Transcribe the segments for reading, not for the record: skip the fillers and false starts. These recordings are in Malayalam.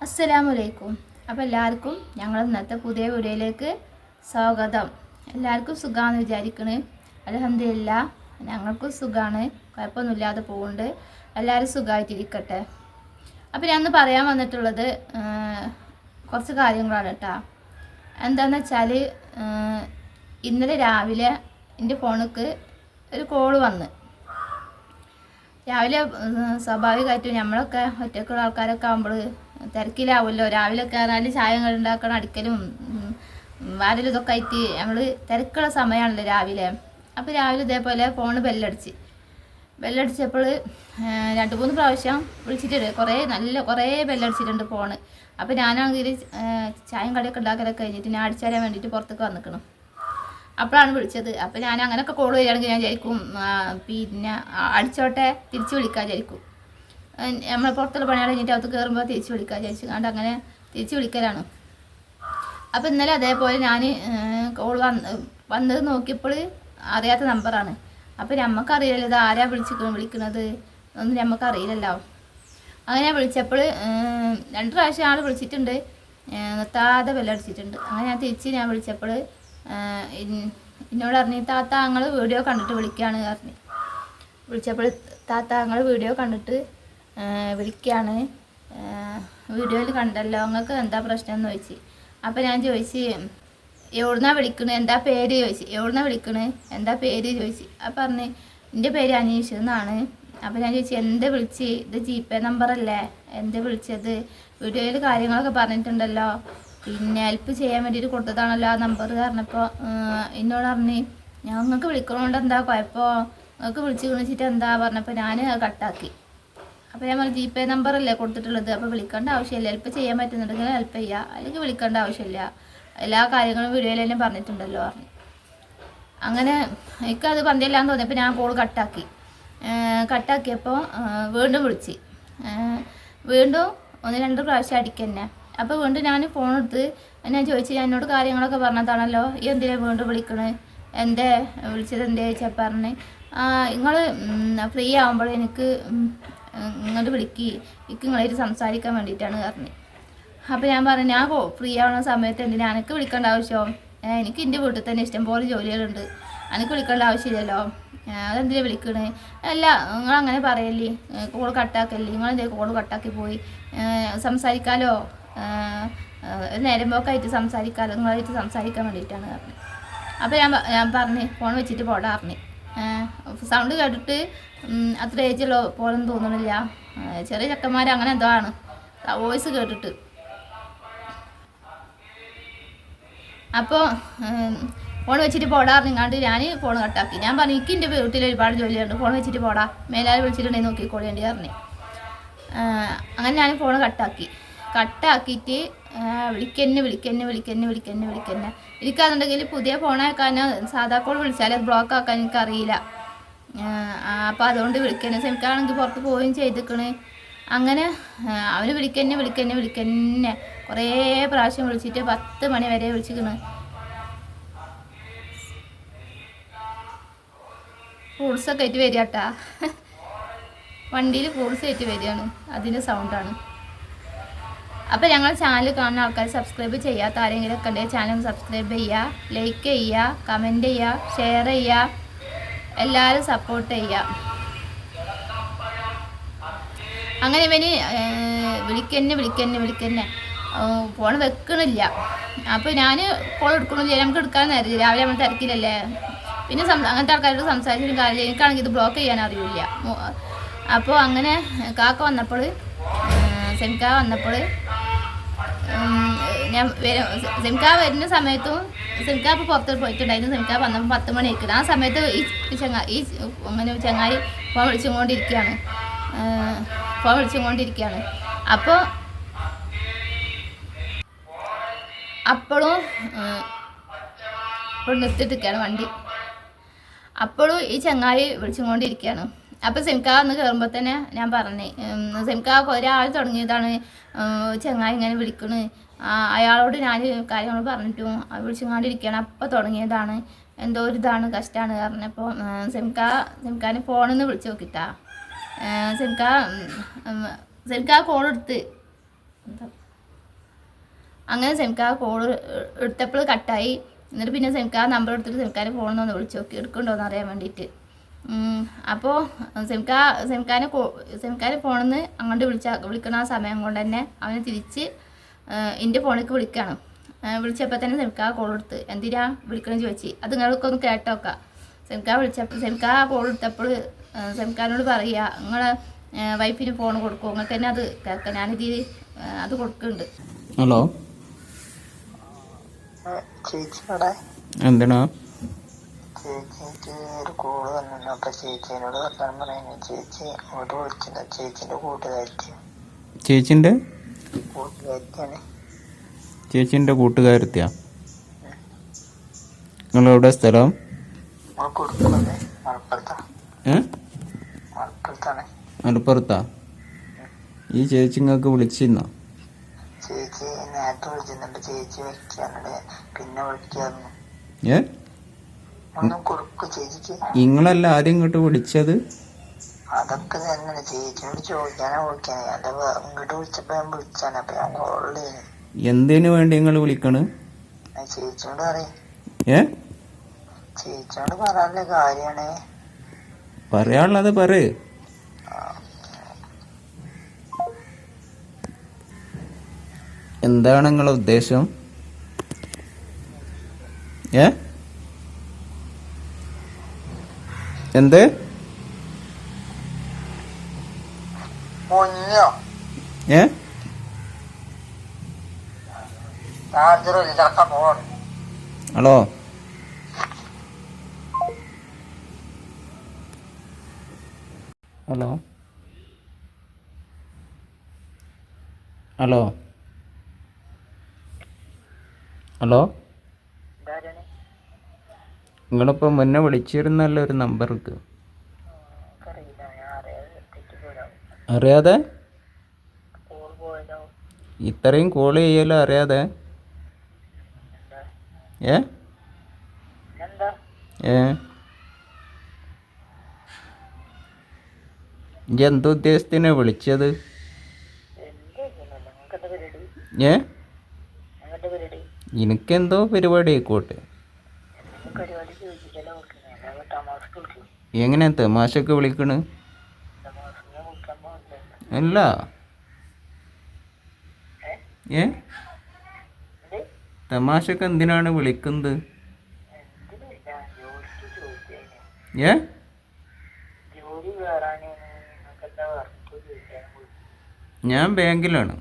അസ്സലാമലൈക്കും. അപ്പോൾ എല്ലാവർക്കും ഞങ്ങൾ ഇന്നത്തെ പുതിയ വീഡിയോയിലേക്ക് സ്വാഗതം. എല്ലാവർക്കും സുഖമാണെന്ന് വിചാരിക്കണേ. അൽഹംദുലില്ലാ ഞങ്ങൾക്കും സുഖമാണ്, കുഴപ്പമൊന്നുമില്ലാതെ പോകുന്നുണ്ട്. എല്ലാവരും സുഖമായിട്ടിരിക്കട്ടെ. അപ്പോൾ ഞാൻ ഇന്ന് പറയാൻ വന്നിട്ടുള്ളത് കുറച്ച് കാര്യങ്ങളാണ് കേട്ടോ. എന്താണെന്ന് വെച്ചാൽ ഇന്നലെ രാവിലെ എൻ്റെ ഫോണിലേക്ക് ഒരു കോള് വന്ന്. രാവിലെ സ്വാഭാവികമായിട്ടും നമ്മളൊക്കെ ഒറ്റക്കുള്ള ആൾക്കാരൊക്കെ ആകുമ്പോൾ തിരക്കിലാവുമല്ലോ. രാവിലെ കയറാനും ചായ ഉണ്ടാക്കണം, അടിക്കലും വാരലും ഇതൊക്കെ ആയിട്ട് നമ്മൾ തിരക്കുള്ള സമയമാണല്ലോ രാവിലെ. അപ്പോൾ രാവിലെ ഇതേപോലെ ഫോണ് ബെല്ലടിച്ചപ്പോൾ 2-3 പ്രാവശ്യം വിളിച്ചിട്ടുണ്ട്. കുറേ ബെല്ലടിച്ചിട്ടുണ്ട് ഫോണ്. അപ്പോൾ ഞാനാണെങ്കിൽ ചായയും കടിയൊക്കെ ഉണ്ടാക്കലൊക്കെ കഴിഞ്ഞിട്ട് ഞാൻ അടിച്ചു വേണ്ടിയിട്ട് പുറത്തേക്ക് വന്നിക്കണം. അപ്പോഴാണ് വിളിച്ചത്. അപ്പോൾ ഞാൻ അങ്ങനെയൊക്കെ കോൾ ചെയ്യുകയാണെങ്കിൽ ഞാൻ വിചാരിക്കും പിന്നെ അടിച്ചോട്ടെ തിരിച്ച് വിളിക്കാൻ വിചാരിക്കും. നമ്മൾ പുറത്തുള്ള പണികൾ കഴിഞ്ഞിട്ട് അകത്ത് കയറുമ്പോൾ തിരിച്ച് വിളിക്കാൻ വിചാരിച്ചു കണ്ട് അങ്ങനെ തിരിച്ച് വിളിക്കലാണ്. അപ്പോൾ ഇന്നലെ അതേപോലെ ഞാൻ കോൾ വന്നത് നോക്കിയപ്പോൾ അറിയാത്ത നമ്പറാണ്. അപ്പോൾ നമുക്കറിയില്ലല്ലോ ഇത് ആരാ വിളിക്കുന്നത് ഒന്നും നമുക്കറിയില്ലല്ലോ. അങ്ങനെ വിളിച്ചപ്പോൾ 2 പ്രാവശ്യം ആൾ വിളിച്ചിട്ടുണ്ട്, നിർത്താതെ ബെല്ലടിച്ചിട്ടുണ്ട്. അങ്ങനെ ഞാൻ വിളിച്ചപ്പോൾ എന്നോട് പറഞ്ഞു, താത്ത ഞങ്ങൾ വീഡിയോ കണ്ടിട്ട് വിളിക്കുകയാണ് പറഞ്ഞു. വിളിച്ചപ്പോൾ താത്ത ഞങ്ങൾ വീഡിയോ കണ്ടിട്ട് വിളിക്കുകയാണ്, വീഡിയോയിൽ കണ്ടല്ലോ, നിങ്ങൾക്ക് എന്താ പ്രശ്നം എന്ന് ചോദിച്ചു. അപ്പോൾ ഞാൻ ചോദിച്ച് എവിടുന്നാ വിളിക്കണേ, എന്താ പേര് ചോദിച്ചു. എവിടുന്നാ വിളിക്കണേ, എന്താ പേര് ചോദിച്ചു. അപ്പോൾ പറഞ്ഞ് എൻ്റെ പേര് അനീഷ് എന്നാണ്. അപ്പോൾ ഞാൻ ചോദിച്ചു എന്താ വിളിച്ച്, ഇത് GPay നമ്പറല്ലേ, എന്താ വിളിച്ചത്, വീഡിയോയിൽ കാര്യങ്ങളൊക്കെ പറഞ്ഞിട്ടുണ്ടല്ലോ, പിന്നെ ഹെൽപ്പ് ചെയ്യാൻ വേണ്ടിയിട്ട് കൊടുത്തതാണല്ലോ ആ നമ്പർ പറഞ്ഞപ്പോൾ എന്നോട് പറഞ്ഞ് ഞങ്ങൾക്ക് വിളിക്കണോണ്ട് എന്താ കുഴപ്പം, നിങ്ങൾക്ക് വിളിച്ചിട്ട് എന്താ പറഞ്ഞപ്പോൾ ഞാൻ കട്ടാക്കി. അപ്പോൾ ഞാൻ പറഞ്ഞു GPay നമ്പറല്ലേ കൊടുത്തിട്ടുള്ളത്, അപ്പോൾ വിളിക്കേണ്ട ആവശ്യമില്ല, ഹെൽപ്പ് ചെയ്യാൻ പറ്റുന്നുണ്ടെങ്കിൽ ഹെൽപ്പ് ചെയ്യുക, അല്ലെങ്കിൽ വിളിക്കേണ്ട ആവശ്യമില്ല, എല്ലാ കാര്യങ്ങളും വീഡിയോയിൽ തന്നെ പറഞ്ഞിട്ടുണ്ടല്ലോ പറഞ്ഞു. അങ്ങനെ എനിക്കത് പന്തിയല്ലാന്ന് തോന്നിയപ്പോൾ ഞാൻ കോൾ കട്ടാക്കിയപ്പോൾ വീണ്ടും വിളിച്ച്, വീണ്ടും 1-2 പ്രാവശ്യം അടിക്കന്നെ. അപ്പോൾ വീണ്ടും ഞാൻ ഫോൺ എടുത്ത് ഞാൻ ചോദിച്ചു, ഞാൻ എന്നോട് കാര്യങ്ങളൊക്കെ പറഞ്ഞതാണല്ലോ, ഈ എന്തിനാ വീണ്ടും വിളിക്കണേ, എന്തേ വിളിച്ചത് എന്തേ ചോദിച്ചാൽ പറഞ്ഞ് നിങ്ങൾ ഫ്രീ ആകുമ്പോൾ എനിക്ക് ഇങ്ങോട്ട് എനിക്ക് നിങ്ങളായിട്ട് സംസാരിക്കാൻ വേണ്ടിയിട്ടാണ് പറഞ്ഞത്. അപ്പോൾ ഞാൻ പറഞ്ഞു ഞാൻ ഫ്രീ ആവുന്ന സമയത്ത് എന്തിനാ എനിക്ക് വിളിക്കേണ്ട ആവശ്യം, എനിക്ക് എൻ്റെ വീട്ടിൽ തന്നെ ഇഷ്ടംപോലെ ജോലികളുണ്ട്, എനിക്ക് വിളിക്കേണ്ട ആവശ്യമില്ലല്ലോ, അതെന്തിനാ വിളിക്കണേ, അല്ല നിങ്ങളങ്ങനെ പറയല്ലേ, കോൾ കട്ടാക്കല്ലേ, നിങ്ങളെന്തേ കോൾ കട്ടാക്കി പോയി സംസാരിക്കാമല്ലോ, നേരം പോക്കായിട്ട് സംസാരിക്കാമല്ലോ, നിങ്ങളായിട്ട് സംസാരിക്കാൻ വേണ്ടിയിട്ടാണ് പറഞ്ഞത്. അപ്പോൾ ഞാൻ പറഞ്ഞ് ഫോൺ വെച്ചിട്ട് പോടാ പറഞ്ഞു. സൗണ്ട് കേട്ടിട്ട് അത്ര ഏജുള്ള പോലൊന്നും തോന്നണില്ല, ചെറിയ ചെക്കന്മാർ അങ്ങനെ എന്തോ ആണ് വോയിസ് കേട്ടിട്ട്. അപ്പോൾ ഫോൺ വെച്ചിട്ട് പോടാ പറഞ്ഞാണ്ട് ഞാൻ ഫോൺ കട്ടാക്കി. ഞാൻ പറഞ്ഞു എനിക്ക് എൻ്റെ വീട്ടിൽ ഒരുപാട് ജോലിയുണ്ട്, ഫോൺ വെച്ചിട്ട് പോടാ, മേലാൽ വിളിച്ചിട്ടുണ്ടെങ്കിൽ നോക്കിക്കോളേണ്ടി പറഞ്ഞു. അങ്ങനെ ഞാൻ ഫോൺ കട്ടാക്കിയിട്ട് വിളിക്കന്നെ. എനിക്കതുണ്ടെങ്കിൽ പുതിയ ഫോണാക്കാൻ സാധാ കോൾ വിളിച്ചാൽ അത് ബ്ലോക്ക് ആക്കാൻ എനിക്കറിയില്ല. അപ്പോൾ അതുകൊണ്ട് വിളിക്കന്നെ, സെമിക്കാണെങ്കിൽ പുറത്ത് പോവുകയും ചെയ്തിക്കണ്. അങ്ങനെ അവന് വിളിക്കന്നെ കുറേ പ്രാവശ്യം വിളിച്ചിട്ട് 10 മണി വരെ വിളിച്ചിക്കണ്. ഫ്രൂട്ട്സൊക്കെ ആയിട്ട് വരിക കേട്ടാ, വണ്ടിയിൽ ഫ്രൂട്ട്സ് ആയിട്ട് വരികയാണ്, അതിൻ്റെ സൗണ്ടാണ്. അപ്പോൾ ഞങ്ങൾ ചാനൽ കാണുന്ന ആൾക്കാർ സബ്സ്ക്രൈബ് ചെയ്യാത്ത ആരെങ്കിലും ഒക്കെ ഉണ്ടെങ്കിൽ ചാനൽ സബ്സ്ക്രൈബ് ചെയ്യുക, ലൈക്ക് ചെയ്യുക, കമൻറ്റ് ചെയ്യുക, ഷെയർ ചെയ്യുക, എല്ലാവരും സപ്പോർട്ട് ചെയ്യുക. അങ്ങനെ ഇവന് വിളിക്കന്നെ ഫോൺ വെക്കണില്ല. അപ്പോൾ ഞാൻ കോൾ എടുക്കണില്ല, നമുക്ക് എടുക്കാൻ നേരമില്ല, രാവിലെ നമ്മൾ തിരക്കില്ലല്ലേ, പിന്നെ അങ്ങനത്തെ ആൾക്കാരോട് സംസാരിച്ചിട്ട് കാര്യമില്ല, എനിക്കാണെങ്കിൽ ഇത് ബ്ലോക്ക് ചെയ്യാൻ അറിയില്ല. അപ്പോൾ അങ്ങനെ സെമിക്ക വന്നപ്പോൾ ഞാൻ സെമിക്ക വരുന്ന സമയത്തും സെമിക്ക ഇപ്പോൾ പുറത്ത് പോയിട്ടുണ്ടായിരുന്നു. സെമിക്ക വന്നപ്പോൾ 10 മണി ആയിരിക്കും. ആ സമയത്ത് അങ്ങനെ ചങ്ങായി ഫോൺ വിളിച്ചുകൊണ്ടിരിക്കുകയാണ്. അപ്പോഴും നിർത്തിയിട്ടിരിക്കുകയാണ് വണ്ടി. അപ്പോഴും ഈ ചങ്ങായി വിളിച്ചുകൊണ്ടിരിക്കുകയാണ്. അപ്പോൾ സെമിക്ക വന്ന് കയറുമ്പോൾ തന്നെ ഞാൻ പറഞ്ഞു, സെമിക്ക ഒരാൾ തുടങ്ങിയതാണ് ചങ്ങായി ഇങ്ങനെ വിളിക്കണ്, അയാളോട് ഞാൻ കാര്യങ്ങൾ പറഞ്ഞിട്ടും വിളിച്ചുകൊണ്ടിരിക്കുകയാണ്, അപ്പോൾ തുടങ്ങിയതാണ്, എന്തോ ഒരു ഇതാണ് കഷ്ടമാണ് പറഞ്ഞപ്പോൾ സെമിക്കാനെ ഫോണിൽ നിന്ന് വിളിച്ച് നോക്കിട്ടാ. സെമിക്ക കോളെടുത്ത് അങ്ങനെ സെമിക്ക കോൾ എടുത്തപ്പോൾ കട്ടായി. എന്നിട്ട് പിന്നെ സെമിക്ക നമ്പർ എടുത്തിട്ട് സെമിക്കാൻ്റെ ഫോണിൽ നിന്ന് വിളിച്ചു നോക്കി എടുക്കണ്ടോയെന്ന് അറിയാൻ വേണ്ടിയിട്ട്. അപ്പോൾ സെമിക്കാൻ്റെ ഫോണിൽ നിന്ന് അങ്ങോട്ട് വിളിക്കണ ആ സമയം കൊണ്ട് തന്നെ അവനെ തിരിച്ച് എൻ്റെ ഫോണിലേക്ക് വിളിക്കുകയാണ്. വിളിച്ചപ്പോൾ തന്നെ സെമിക്ക കോൾ എടുത്ത് എന്തിനാ വിളിക്കണമെന്ന് ചോദിച്ചു. അത് നിങ്ങൾക്കൊന്ന് കേട്ടോക്കാം. സെമിക്ക കോൾ എടുത്തപ്പോൾ സെമിക്കാനോട് പറയുക നിങ്ങളെ വൈഫിന് ഫോൺ കൊടുക്കും, നിങ്ങൾക്ക് തന്നെ അത് കേൾക്കാം, ഞാനിതിൽ അത് കൊടുക്കുന്നുണ്ട്. ഹലോ എന്തിനാ ചേച്ചിക്ക് ഒരു കോള് വന്നു. അപ്പൊ ചേച്ചിനോട് വർത്താനം പറയുന്നു. ചേച്ചി അങ്ങോട്ട് വിളിച്ചില്ല. ചേച്ചിന്റെ കൂട്ടുകാരിക്കാണ്. ചേച്ചിന്റെ കൂട്ടുകാരത്തിയാ? നിങ്ങളെവിടെ സ്ഥലം? മലപ്പുറത്താ? ഈ ചേച്ചി നിങ്ങൾക്ക് വിളിച്ചിരുന്നോ? ചേച്ചി നേരത്തെ വിളിച്ചിരുന്നുണ്ട്. ചേച്ചി വെക്കാനുണ്ട്, പിന്നെ വിളിക്കായിരുന്നു. ഒന്നും കൊടുക്കും ചേച്ചിക്ക്. നിങ്ങളല്ല ആദ്യം ഇങ്ങോട്ട് വിളിച്ചത്? അതൊക്കെ തന്നെയാണ്. ചേച്ചിയോട് ചോദിക്കാനാ വിളിക്കാന്. അല്ല ഇങ്ങോട്ട് വിളിച്ചപ്പോ ഞാൻ വിളിച്ചാണ്. അപ്പൊ ഞാൻ കോള് എന്തിനു വേണ്ടി നിങ്ങൾ വിളിക്കണ്? ചേച്ചിയോട് പറയും. ചേച്ചിയോട് പറയാനുള്ള കാര്യാണ്. പറയാനുള്ളത് പറയ്. എന്താണ് നിങ്ങളെ ഉദ്ദേശം? എന്ത് ഹലോ ഹലോ ഹലോ ഹലോ നിങ്ങളിപ്പോൾ മുന്നേ വിളിച്ചിരുന്നല്ലോ ഒരു നമ്പർക്ക്. അറിയാതെ ഇത്രയും കോൾ ചെയ്യലോ അറിയാതെ? ഇജ്ജ് എന്തുദ്ദേശത്തിനാ വിളിച്ചത്? എനിക്കെന്തോ പരിപാടി ആയിക്കോട്ടെ. എങ്ങനെ തമാശക്ക് വിളിക്കണ്? അല്ല തമാശക്ക് എന്തിനാണ് വിളിക്കുന്നത്? ഞാൻ ബാങ്കിലാണ്.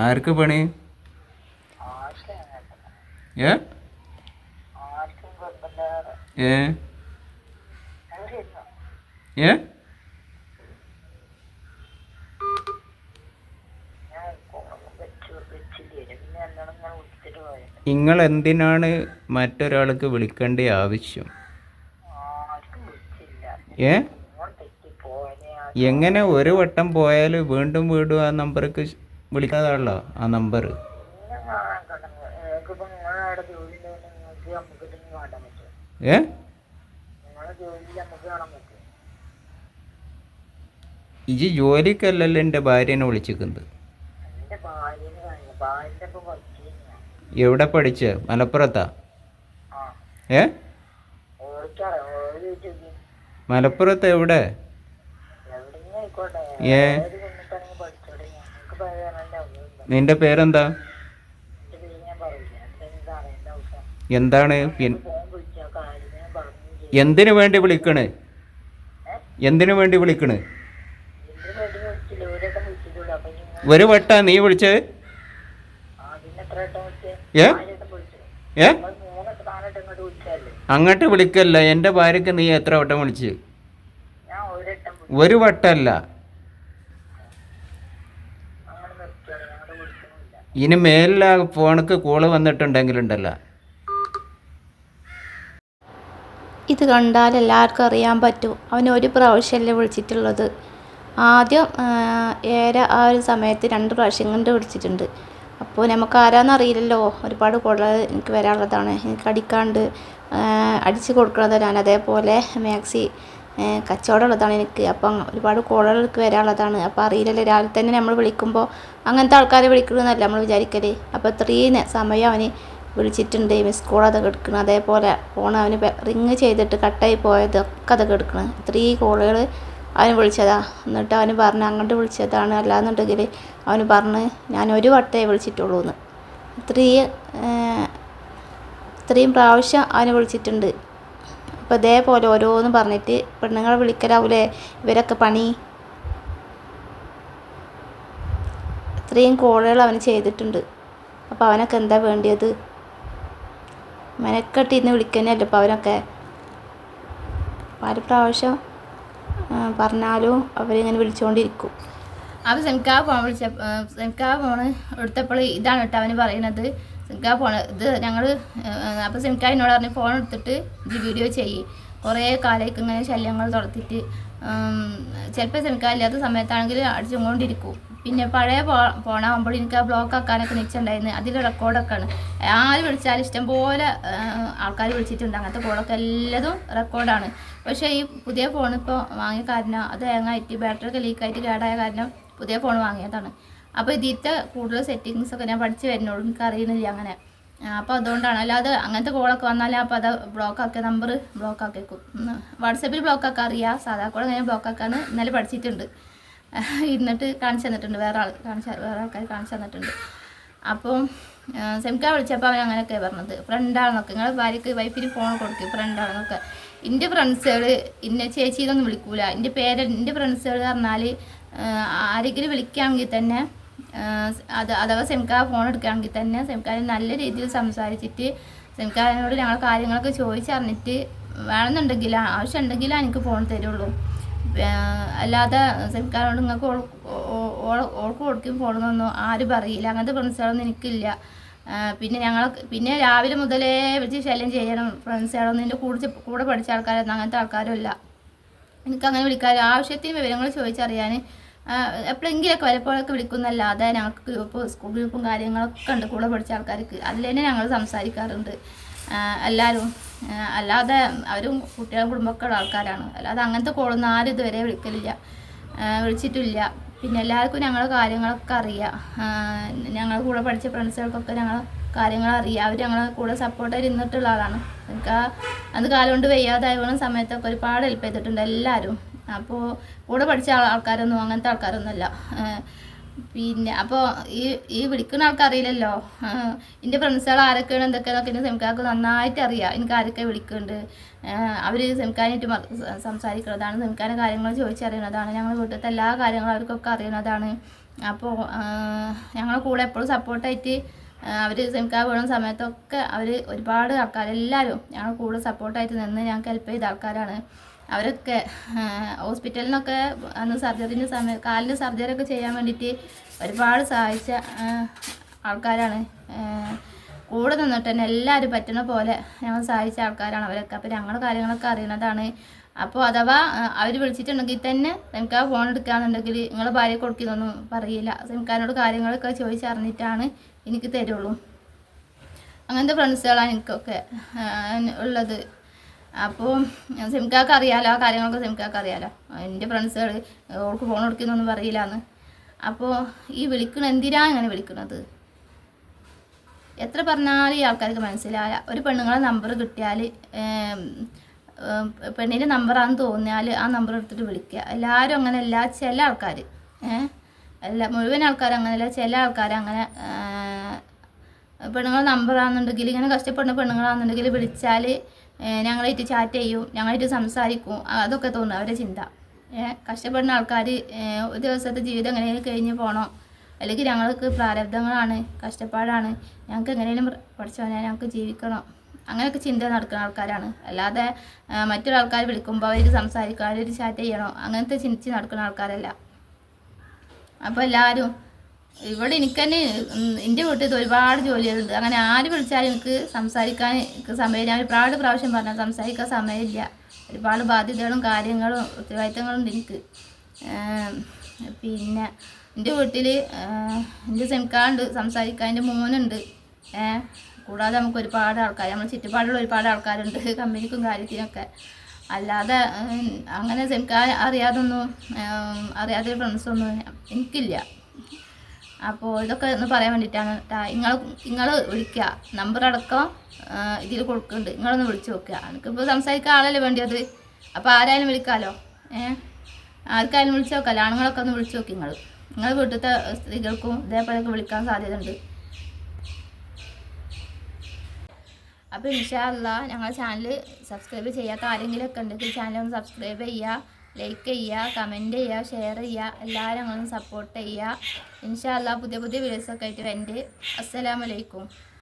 ആർക്ക് പണി? നിങ്ങൾ എന്തിനാണ് മറ്റൊരാൾക്ക് വിളിക്കേണ്ട ആവശ്യം? എങ്ങനെ ഒരു വട്ടം പോയാൽ വീണ്ടും വീണ്ടും ആ നമ്പർക്ക് വിളിക്കാതാണല്ലോ ആ നമ്പർ. ഇജ് ജോലിക്കല്ലല്ലോ എൻ്റെ ഭാര്യനെ വിളിച്ചിരിക്കുന്നത്. എവിടെ പഠിച്ച? മലപ്പുറത്താ? മലപ്പുറത്ത് എവിടെ? നിന്റെ പേരെന്താ? എന്താണ്? എന്തിനു വേണ്ടി വിളിക്കണ്? ഒരു വട്ടാ നീ വിളിച്ചത്? അങ്ങോട്ട് വിളിക്കല്ല. എൻ്റെ ഭാര്യക്ക് നീ എത്ര വട്ടം വിളിച്ച്? ഒരു വട്ടല്ല. ഇനി മേലിൽ ആ ഫോണിക്ക് കോള് വന്നിട്ടുണ്ടെങ്കിലുണ്ടല്ലോ. ഇത് കണ്ടാൽ എല്ലാവർക്കും അറിയാൻ പറ്റും അവന് ഒരു പ്രാവശ്യമല്ലേ വിളിച്ചിട്ടുള്ളത്. ആദ്യം ആ ഒരു സമയത്ത് 2 പ്രാവശ്യം കണ്ട് വിളിച്ചിട്ടുണ്ട്. അപ്പോൾ നമുക്ക് ആരാന്നറിയില്ലല്ലോ. ഒരുപാട് കോൾ എനിക്ക് വരാനുള്ളതാണ്. എനിക്ക് അടിക്കാണ്ട് അടിച്ച് കൊടുക്കുന്നത് ഞാൻ. അതേപോലെ മാക്സി കച്ചവടമുള്ളതാണ് എനിക്ക്. അപ്പം ഒരുപാട് കോളുകൾക്ക് വരാനുള്ളതാണ്. അപ്പോൾ അറിയില്ലല്ലോ, രാവിലെ തന്നെ നമ്മൾ വിളിക്കുമ്പോൾ അങ്ങനത്തെ ആൾക്കാരെ വിളിക്കണമെന്നല്ല നമ്മൾ വിചാരിക്കൽ. അപ്പോൾ ഇത്രയും സമയം അവന് വിളിച്ചിട്ടുണ്ട്, മിസ് കോൾ അതൊക്കെ എടുക്കണം. അതേപോലെ ഫോൺ അവന് റിങ് ചെയ്തിട്ട് കട്ടായി പോയതൊക്കെ അതൊക്കെ എടുക്കണം. ഇത്രയും കോളുകൾ അവന് വിളിച്ചതാ. എന്നിട്ട് അവന് പറഞ്ഞ് അങ്ങോട്ട് വിളിച്ചതാണ്, അല്ലാന്നുണ്ടെങ്കിൽ അവന് പറഞ്ഞ് ഞാൻ ഒരു വട്ടമേ വിളിച്ചിട്ടുള്ളൂ എന്ന്. ഇത്രയും പ്രാവശ്യം അവന് വിളിച്ചിട്ടുണ്ട്. അപ്പോൾ ഇതേപോലെ ഓരോന്നും പറഞ്ഞിട്ട് പെണ്ണുങ്ങളെ വിളിക്കലാവൂലേ ഇവരൊക്കെ പണി. ഇത്രയും കോളുകൾ അവന് ചെയ്തിട്ടുണ്ട്. അപ്പോൾ അവനൊക്കെ എന്താ വേണ്ടിയത്? മെനക്കെട്ടിരുന്ന് വിളിക്കുന്നല്ലോ ഇപ്പോൾ അവനൊക്കെ. പല പ്രാവശ്യം പറഞ്ഞാലും അവരിങ്ങനെ വിളിച്ചുകൊണ്ടിരിക്കും. അപ്പോൾ സെമിക്കാ ഫോണ് എടുത്തപ്പോൾ ഇതാണ് കേട്ടോ അവന് പറയണത്. സെമിക്കാ ഫോണ് ഇത് ഞങ്ങൾ അപ്പോൾ സെമിക്കാ എന്നോട് പറഞ്ഞ് ഫോൺ എടുത്തിട്ട് ഇത് വീഡിയോ ചെയ്യും. കുറേ കാലത്തേക്ക് ഇങ്ങനെ ശല്യങ്ങൾ തുടത്തിയിട്ട് ചിലപ്പോൾ സെമിക്കാ ഇല്ലാത്ത സമയത്താണെങ്കിൽ അടിച്ചുകൊണ്ടിരിക്കും. പിന്നെ പഴയ ഫോണാകുമ്പോൾ എനിക്ക് ആ ബ്ലോക്ക് ആക്കാനൊക്കെ നിശ്ചയുണ്ടായിരുന്നു. അതിൽ റെക്കോർഡൊക്കെയാണ്. ആര് വിളിച്ചാലും ഇഷ്ടംപോലെ ആൾക്കാർ വിളിച്ചിട്ടുണ്ട്. അങ്ങനത്തെ കോളൊക്കെ എല്ലാതും റെക്കോർഡാണ്. പക്ഷേ ഈ പുതിയ ഫോൺ ഇപ്പോൾ വാങ്ങിയ കാരണം അത് ഹാങ്ങായിട്ട് ബാറ്ററിയൊക്കെ ലീക്കായിട്ട് കേടായ കാരണം പുതിയ ഫോൺ വാങ്ങിയതാണ്. അപ്പോൾ ഇതിലത്തെ കൂടുതൽ സെറ്റിങ്സൊക്കെ ഞാൻ പഠിച്ച് വരുന്നുള്ളൂ, എനിക്ക് അറിയുന്നില്ല അങ്ങനെ. അപ്പോൾ അതുകൊണ്ടാണ്. അല്ലാതെ അങ്ങനത്തെ കോളൊക്കെ വന്നാൽ അപ്പോൾ അത് ബ്ലോക്കാക്കിയ നമ്പർ ബ്ലോക്കാക്കിയേക്കും. വാട്സപ്പിൽ ബ്ലോക്കാക്കാൻ അറിയാം, സാധാ കോൾ അങ്ങനെ ബ്ലോക്കാക്കാന്ന് ഇന്നലെ പഠിച്ചിട്ടുണ്ട്. ഇരുന്നിട്ട് കാണിച്ചു തന്നിട്ടുണ്ട്, വേറെ ആൾക്കാർ കാണിച്ചു തന്നിട്ടുണ്ട്. അപ്പോൾ സെമിക്കാ വിളിച്ചപ്പോൾ അവൻ അങ്ങനെയൊക്കെ പറഞ്ഞത്. ഫ്രണ്ടാണെന്നൊക്കെ നിങ്ങളുടെ ഭാര്യയ്ക്ക് വൈഫിന് ഫോൺ കൊടുക്കും ഫ്രണ്ടാണെന്നൊക്കെ. എൻ്റെ ഫ്രണ്ട്സുകൾ ഇന്നെ ചേച്ചിന്നൊന്നും വിളിക്കൂല. എൻ്റെ ഫ്രണ്ട്സുകൾ പറഞ്ഞാൽ ആരെങ്കിലും വിളിക്കുകയാണെങ്കിൽ തന്നെ അഥവാ സെമിക്കാ ഫോൺ എടുക്കുകയാണെങ്കിൽ തന്നെ സെമിക്കാരെ നല്ല രീതിയിൽ സംസാരിച്ചിട്ട് സെമിക്കാരനോട് ഞങ്ങൾ കാര്യങ്ങളൊക്കെ ചോദിച്ചറിഞ്ഞിട്ട് വേണമെന്നുണ്ടെങ്കിൽ ആവശ്യം ഉണ്ടെങ്കിലാണ് എനിക്ക് ഫോൺ തരുള്ളൂ. അല്ലാതെ സെമിക്കാരോട് നിങ്ങൾക്ക് ഓൾക്ക് കൊടുക്കും ഫോണെന്നൊന്നും ആരും പറയില്ല. അങ്ങനത്തെ ഫ്രണ്ട്സുകളൊന്നും എനിക്കില്ല. പിന്നെ രാവിലെ മുതലേ വിളിച്ച് ശല്യം ചെയ്യണം ഫ്രണ്ട്സുകളൊന്നും. എൻ്റെ കൂടെ പഠിച്ച ആൾക്കാരൊന്നും അങ്ങനത്തെ ആൾക്കാരും ഇല്ല. എനിക്കങ്ങനെ വിളിക്കാൻ ആവശ്യത്തിന് വിവരങ്ങൾ ചോദിച്ചറിയാൻ എപ്പോഴെങ്കിലൊക്കെ വലപ്പോഴൊക്കെ വിളിക്കുന്നല്ലാതെ ഞങ്ങൾക്ക് സ്കൂൾ ഗ്രൂപ്പും കാര്യങ്ങളൊക്കെ ഉണ്ട് കൂടെ പഠിച്ച ആൾക്കാർക്ക്. അതിൽ തന്നെ ഞങ്ങൾ സംസാരിക്കാറുണ്ട് എല്ലാവരും. അല്ലാതെ അവരും കുട്ടികളും കുടുംബമൊക്കെ ഉള്ള ആൾക്കാരാണ്. അല്ലാതെ അങ്ങനത്തെ കോളൊന്നും ആരും ഇതുവരെ വിളിച്ചിട്ടില്ല. പിന്നെ എല്ലാവർക്കും ഞങ്ങളുടെ കാര്യങ്ങളൊക്കെ അറിയാം. ഞങ്ങളുടെ കൂടെ പഠിച്ച ഫ്രണ്ട്സുകൾക്കൊക്കെ ഞങ്ങൾ കാര്യങ്ങൾ അറിയാം. അവർ ഞങ്ങളെ കൂടെ സപ്പോർട്ടായിട്ട് ഇരുന്നിട്ടുള്ള ആളാണ്. എനിക്ക് അത് കാലം കൊണ്ട് വയ്യാതായി വീണ സമയത്തൊക്കെ ഒരുപാട് ഹെൽപ്പ് ചെയ്തിട്ടുണ്ട് എല്ലാവരും. അപ്പോൾ കൂടെ പഠിച്ച ആൾക്കാരൊന്നും അങ്ങനത്തെ ആൾക്കാരൊന്നുമല്ല. പിന്നെ അപ്പോൾ ഈ വിളിക്കുന്ന ആൾക്കറിയില്ലല്ലോ എൻ്റെ ഫ്രണ്ട്സുകൾ ആരൊക്കെയാണ് എന്തൊക്കെയാണെന്നൊക്കെ എൻ്റെ സെമിക്കാർക്ക് നന്നായിട്ട് അറിയാം. എനിക്ക് ആരൊക്കെ വിളിക്കുന്നുണ്ട്, അവർ സെമിക്കാനായിട്ട് സംസാരിക്കുന്നതാണ്, സെമിക്കാൻ്റെ കാര്യങ്ങൾ ചോദിച്ചറിയുന്നതാണ്, ഞങ്ങൾ വീട്ടിലത്തെ എല്ലാ കാര്യങ്ങളും അവർക്കൊക്കെ അറിയുന്നതാണ്. അപ്പോൾ ഞങ്ങളെ കൂടെ എപ്പോഴും സപ്പോർട്ടായിട്ട് അവർ സെമിക്കാർ വീണ സമയത്തൊക്കെ അവർ ഒരുപാട് ആൾക്കാർ എല്ലാവരും ഞങ്ങൾ കൂടെ സപ്പോർട്ടായിട്ട് നിന്ന് ഞങ്ങൾക്ക് ഹെൽപ്പ് ചെയ്ത ആൾക്കാരാണ്. അവരൊക്കെ ഹോസ്പിറ്റലിൽ നിന്നൊക്കെ അന്ന് സർജറിൻ്റെ സമയം കാലിൻ്റെ സർജറിയൊക്കെ ചെയ്യാൻ വേണ്ടിയിട്ട് ഒരുപാട് സഹായിച്ച ആൾക്കാരാണ്. കൂടെ നിന്നിട്ട് തന്നെ എല്ലാവരും പറ്റുന്ന പോലെ ഞങ്ങൾ സഹായിച്ച ആൾക്കാരാണ് അവരൊക്കെ. അപ്പോൾ ഞങ്ങളുടെ കാര്യങ്ങളൊക്കെ അറിയുന്നതാണ്. അപ്പോൾ അഥവാ അവർ വിളിച്ചിട്ടുണ്ടെങ്കിൽ തന്നെ സെമിക്കാർ ഫോൺ എടുക്കുകയാണെന്നുണ്ടെങ്കിൽ നിങ്ങളെ ഭാര്യ കൊടുക്കുന്നൊന്നും പറയില്ല. സെമിക്കാരനോട് കാര്യങ്ങളൊക്കെ ചോദിച്ചറിഞ്ഞിട്ടാണ് എനിക്ക് തരുള്ളൂ. അങ്ങനത്തെ ഫ്രണ്ട്സുകളാണ് എനിക്കൊക്കെ ഉള്ളത്. അപ്പോൾ സെമിക്കാർക്ക് അറിയാമല്ലോ, ആ കാര്യങ്ങളൊക്കെ സെമിക്കാർക്ക് അറിയാമല്ലോ. എൻ്റെ ഫ്രണ്ട്സുകൾ ഓൾക്ക് ഫോൺ കൊടുക്കുന്നൊന്നും പറയില്ല എന്ന്. അപ്പോൾ ഈ എന്തിനാണ് ഇങ്ങനെ വിളിക്കുന്നത്? എത്ര പറഞ്ഞാലും ഈ ആൾക്കാർക്ക് മനസ്സിലായ ഒരു പെണ്ണുങ്ങളെ നമ്പർ കിട്ടിയാൽ പെണ്ണിൻ്റെ നമ്പറാണെന്ന് തോന്നിയാൽ ആ നമ്പർ എടുത്തിട്ട് വിളിക്കുക. എല്ലാവരും അങ്ങനെയല്ല, ചില ആൾക്കാർ മുഴുവൻ ആൾക്കാർ അങ്ങനെയല്ല, ചില ആൾക്കാർ അങ്ങനെ പെണ്ണുങ്ങളെ നമ്പറാണെന്നുണ്ടെങ്കിൽ ഇങ്ങനെ കഷ്ടപ്പെടുന്ന പെണ്ണുങ്ങളാണെന്നുണ്ടെങ്കിൽ വിളിച്ചാൽ ഞങ്ങളായിട്ട് ചാറ്റ് ചെയ്യും, ഞങ്ങളായിട്ട് സംസാരിക്കും. അതൊക്കെ തോന്നും അവരുടെ ചിന്ത. കഷ്ടപ്പെടുന്ന ആൾക്കാർ ഒരു ദിവസത്തെ ജീവിതം എങ്ങനെയും കഴിഞ്ഞ് പോകണം, അല്ലെങ്കിൽ ഞങ്ങൾക്ക് പ്രാരബ്ധങ്ങളാണ്, കഷ്ടപ്പാടാണ്, ഞങ്ങൾക്ക് എങ്ങനെയും പഠിച്ചവനെ ഞങ്ങൾക്ക് ജീവിക്കണം, അങ്ങനെയൊക്കെ ചിന്ത നടക്കുന്ന ആൾക്കാരാണ്. അല്ലാതെ മറ്റൊരാൾക്കാർ വിളിക്കുമ്പോൾ അവർ സംസാരിക്കുക, അവർ ചാറ്റ് ചെയ്യണോ, അങ്ങനത്തെ ചിന്തിച്ച് നടക്കുന്ന ആൾക്കാരല്ല. അപ്പോൾ എല്ലാവരും ഇവിടെ എനിക്ക് തന്നെ എൻ്റെ വീട്ടിൽ ഒരുപാട് ജോലികളുണ്ട്. അങ്ങനെ ആര് വിളിച്ചാലും എനിക്ക് സംസാരിക്കാൻ സമയം, ഞാൻ ഒരുപാട് പ്രാവശ്യം പറഞ്ഞാൽ സംസാരിക്കാൻ സമയമില്ല. ഒരുപാട് ബാധ്യതകളും കാര്യങ്ങളും ഉത്തരവാദിത്തങ്ങളും ഉണ്ട് എനിക്ക്. പിന്നെ എൻ്റെ വീട്ടിൽ എൻ്റെ സെമിക്കാറുണ്ട്, സംസാരിക്കാൻ എൻ്റെ മോനുണ്ട്. കൂടാതെ നമുക്ക് ഒരുപാട് ആൾക്കാർ, നമ്മുടെ ചുറ്റുപാടുള്ള ഒരുപാട് ആൾക്കാരുണ്ട്, കമ്പനിക്കും കാര്യത്തിനൊക്കെ. അല്ലാതെ അങ്ങനെ സെമിക്കാൻ അറിയാത്ത ഫ്രണ്ട്സൊന്നും എനിക്കില്ല. അപ്പോൾ ഇതൊക്കെ ഒന്ന് പറയാൻ വേണ്ടിയിട്ടാണ് കേട്ടോ. നിങ്ങൾ വിളിക്കുക, നമ്പർ അടക്കം ഇതിൽ കൊടുക്കുന്നുണ്ട്, നിങ്ങളൊന്ന് വിളിച്ച് നോക്കുക. എനിക്കിപ്പോൾ സംസാരിക്കാൻ ആളല്ലേ വേണ്ടിയത്, അപ്പോൾ ആരായാലും വിളിക്കാമല്ലോ. ആർക്കായാലും വിളിച്ച് നോക്കാമല്ലോ. ആണുങ്ങളൊക്കെ ഒന്ന് വിളിച്ച് നോക്കി. നിങ്ങൾ വീട്ടിലത്തെ സ്ത്രീകൾക്കും ഇതേപോലെയൊക്കെ വിളിക്കാൻ സാധ്യതയുണ്ട്. അപ്പോൾ ഇൻഷാ അല്ലാഹ് ഞങ്ങളുടെ ചാനൽ സബ്സ്ക്രൈബ് ചെയ്യാത്ത ആരെങ്കിലുമൊക്കെ ഉണ്ടെങ്കിൽ ചാനൽ ഒന്ന് സബ്സ്ക്രൈബ് ചെയ്യുക, ലൈക്ക് ചെയ്യുക, കമൻറ്റ് ചെയ്യുക, ഷെയർ ചെയ്യുക. എല്ലാവരും ഞങ്ങളൊന്ന് സപ്പോർട്ട് ചെയ്യുക. ഇൻഷാ അല്ലാഹ് പുതിയ വീഡിയോസൊക്കെ ആയിട്ട് വരുന്നുണ്ട്. അസ്സലാമു അലൈക്കും.